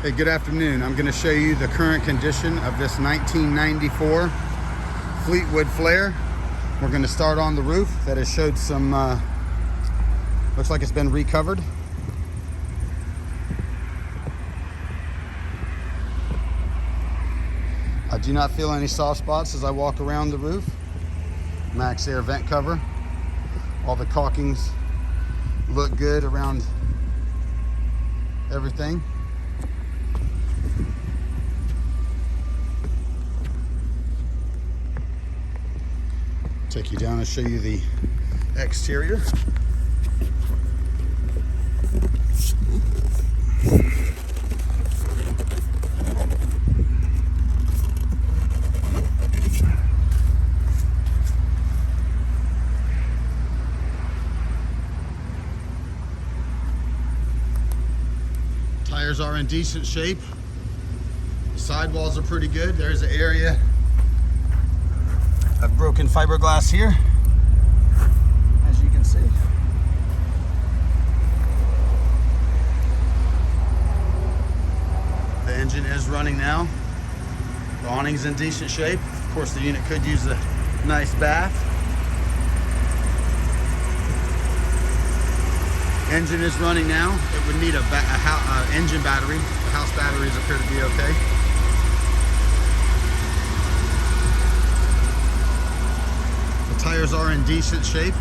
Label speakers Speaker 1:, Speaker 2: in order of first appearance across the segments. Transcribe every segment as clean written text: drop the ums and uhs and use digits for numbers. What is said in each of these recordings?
Speaker 1: Hey, good afternoon. I'm going to show you the current condition of this 1994 Fleetwood Flair. We're going to start on the roof that has showed some, looks like it's been recovered. I do not feel any soft spots as I walk around the roof. Max Air vent cover. All the caulkings look good around everything. Take you down and show you the exterior. Tires are in decent shape. The sidewalls are pretty good. There's an area of broken fiberglass here, as you can see. The engine is running now. The awning's in decent shape. Of course, the unit could use a nice bath. Engine is running now. It would need a engine battery. The house batteries appear to be okay. Tires are in decent shape.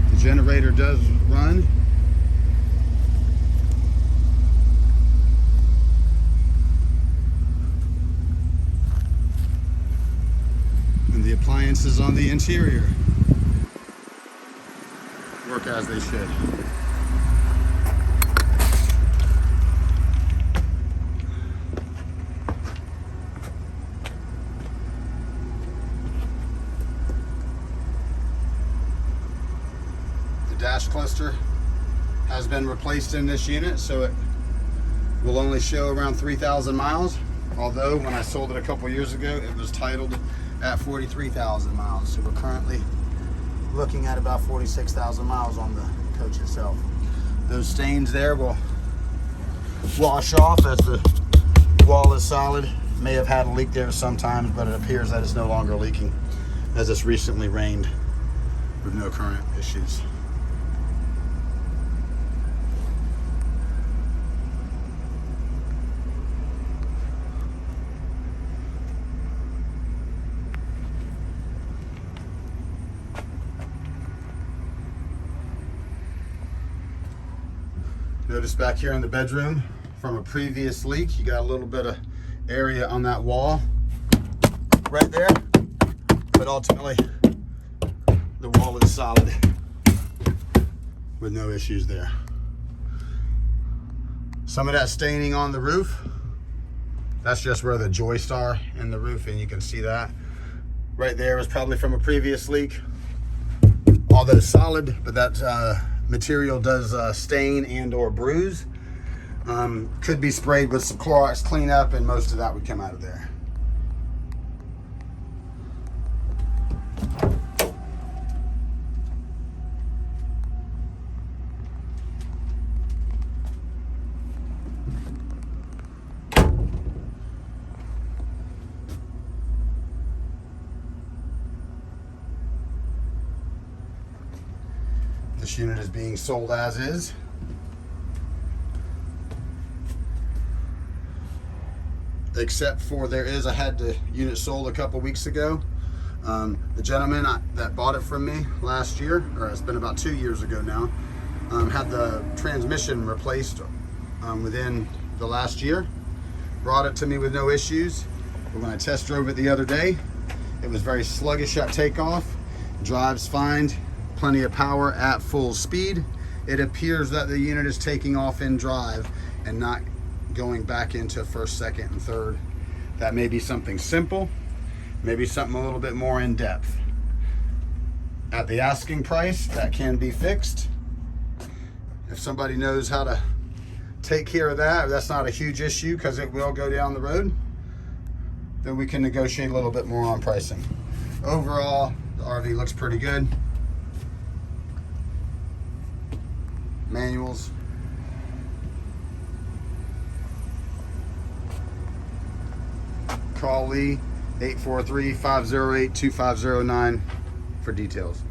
Speaker 1: The generator does run. And the appliances on the interior work as they should. The dash cluster has been replaced in this unit, so it will only show around 3,000 miles. Although when I sold it a couple years ago, it was titled at 43,000 miles. So we're currently looking at about 46,000 miles on the coach itself. Those stains there will wash off as the wall is solid. May have had a leak there sometimes, but it appears that it's no longer leaking as it's recently rained with no current issues. Notice back here in the bedroom from a previous leak, you got a little bit of area on that wall right there, but ultimately the wall is solid with no issues there. Some of that staining on the roof, that's just where the joists are in the roof, and you can see that right there is probably from a previous leak. Although solid, but that material does stain and or bruise. Could be sprayed with some Clorox cleanup, and most of that would come out of there. This unit is being sold as is. Except for I had the unit sold a couple weeks ago. The gentleman that bought it from me last year, or it's been about 2 years ago now, had the transmission replaced within the last year. Brought it to me with no issues. But when I test drove it the other day, it was very sluggish at takeoff. Drives fine. Plenty of power at full speed. It appears that the unit is taking off in drive and not going back into first, second, and third. That may be something simple, maybe something a little bit more in depth. At the asking price, that can be fixed. If somebody knows how to take care of that, or that's not a huge issue because it will go down the road, then we can negotiate a little bit more on pricing. Overall, the RV looks pretty good. Manuals. Call Lee 843-508-2509 for details.